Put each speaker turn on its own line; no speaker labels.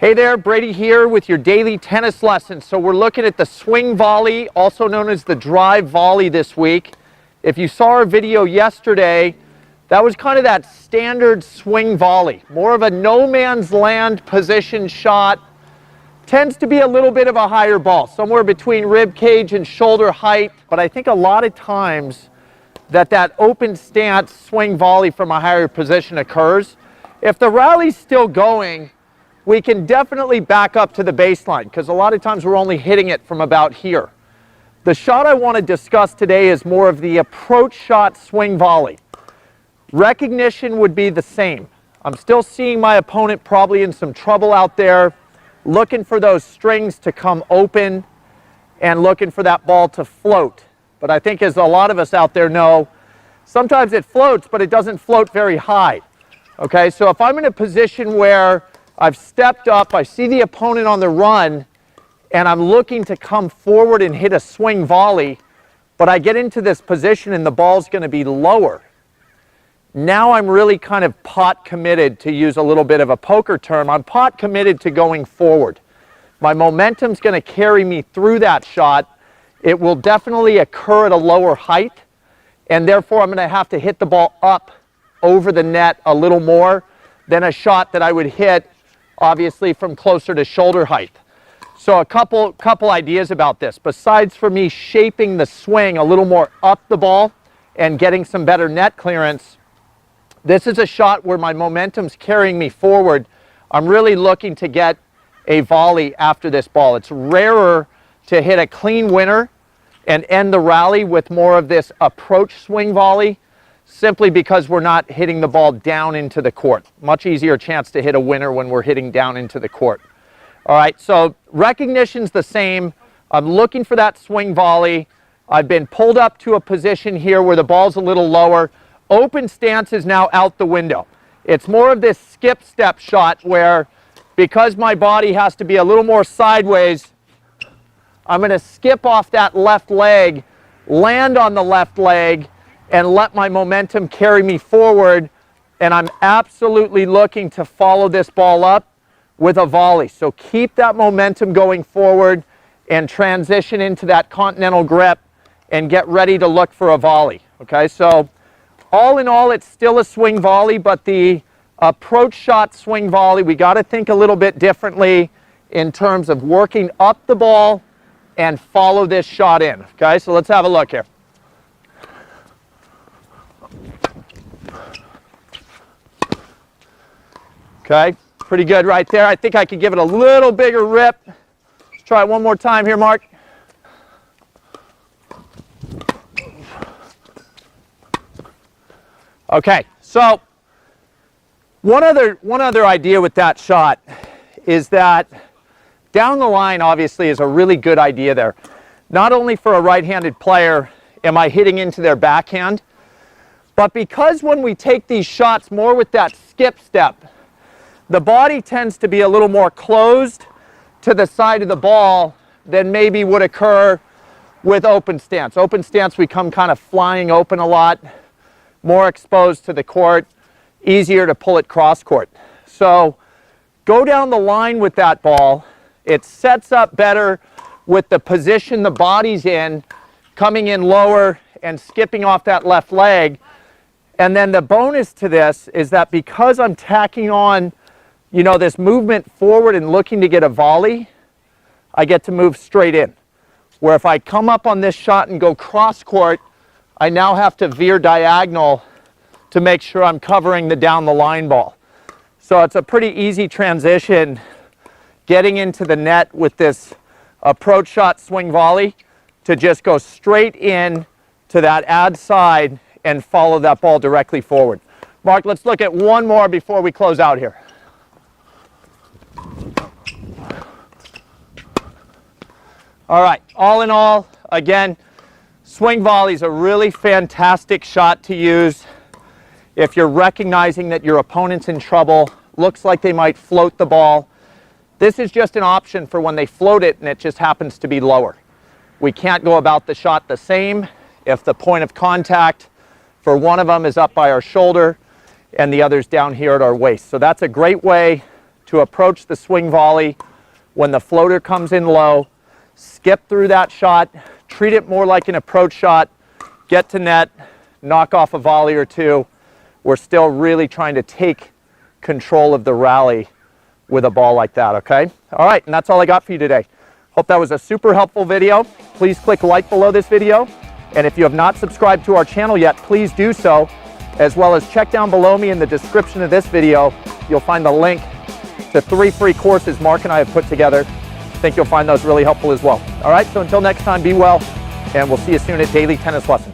Hey there, Brady here with your daily tennis lesson. So we're looking at the swing volley, also known as the drive volley this week. If you saw our video yesterday, that was kind of that standard swing volley. More of a no man's land position shot. Tends to be a little bit of a higher ball, somewhere between rib cage and shoulder height. But I think a lot of times that open stance swing volley from a higher position occurs. If the rally's still going, we can definitely back up to the baseline because a lot of times we're only hitting it from about here. The shot I want to discuss today is more of the approach shot swing volley. Recognition would be the same. I'm still seeing my opponent probably in some trouble out there, looking for those strings to come open and looking for that ball to float. But I think, as a lot of us out there know, sometimes it floats, but it doesn't float very high. Okay, so if I'm in a position where I've stepped up, I see the opponent on the run, and I'm looking to come forward and hit a swing volley, but I get into this position and the ball's going to be lower. Now I'm really kind of pot committed, to use a little bit of a poker term. I'm pot committed to going forward. My momentum's going to carry me through that shot. It will definitely occur at a lower height, and therefore I'm going to have to hit the ball up over the net a little more than a shot that I would hit obviously from closer to shoulder height. So a couple ideas about this. Besides for me shaping the swing a little more up the ball and getting some better net clearance, this is a shot where my momentum's carrying me forward. I'm really looking to get a volley after this ball. It's rarer to hit a clean winner and end the rally with more of this approach swing volley, simply because we're not hitting the ball down into the court. Much easier chance to hit a winner when we're hitting down into the court. All right, so recognition's the same. I'm looking for that swing volley. I've been pulled up to a position here where the ball's a little lower. Open stance is now out the window. It's more of this skip step shot where, because my body has to be a little more sideways, I'm going to skip off that left leg, land on the left leg, and let my momentum carry me forward, and I'm absolutely looking to follow this ball up with a volley. So keep that momentum going forward and transition into that continental grip and get ready to look for a volley. Okay, so all in all, it's still a swing volley, but the approach shot swing volley, we got to think a little bit differently in terms of working up the ball and follow this shot in. Okay, so let's have a look here. Okay, pretty good right there. I think I could give it a little bigger rip. Let's try it one more time here, Mark. Okay, so one other idea with that shot is that down the line obviously is a really good idea there. Not only for a right-handed player am I hitting into their backhand, but because when we take these shots more with that skip step, the body tends to be a little more closed to the side of the ball than maybe would occur with open stance. Open stance, we come kind of flying open a lot, more exposed to the court, easier to pull it cross court. So go down the line with that ball. It sets up better with the position the body's in, coming in lower and skipping off that left leg. And then the bonus to this is that because I'm tacking on, you know, this movement forward and looking to get a volley, I get to move straight in. Where if I come up on this shot and go cross court, I now have to veer diagonal to make sure I'm covering the down the line ball. So it's a pretty easy transition getting into the net with this approach shot swing volley to just go straight in to that ad side and follow that ball directly forward. Mark, let's look at one more before we close out here. All right, all in all, again, swing volley is a really fantastic shot to use if you're recognizing that your opponent's in trouble, looks like they might float the ball. This is just an option for when they float it and it just happens to be lower. We can't go about the shot the same if the point of contact for one of them is up by our shoulder and the other's down here at our waist. So that's a great way to to approach the swing volley when the floater comes in low, skip through that shot, treat it more like an approach shot, get to net, knock off a volley or two. We're still really trying to take control of the rally with a ball like that, okay? All right, and that's all I got for you today. Hope that was a super helpful video. Please click like below this video. And if you have not subscribed to our channel yet, please do so, as well as check down below me in the description of this video. You'll find the link to 3 free courses Mark and I have put together. I think you'll find those really helpful as well. All right, so until next time, be well, and we'll see you soon at Daily Tennis Lessons.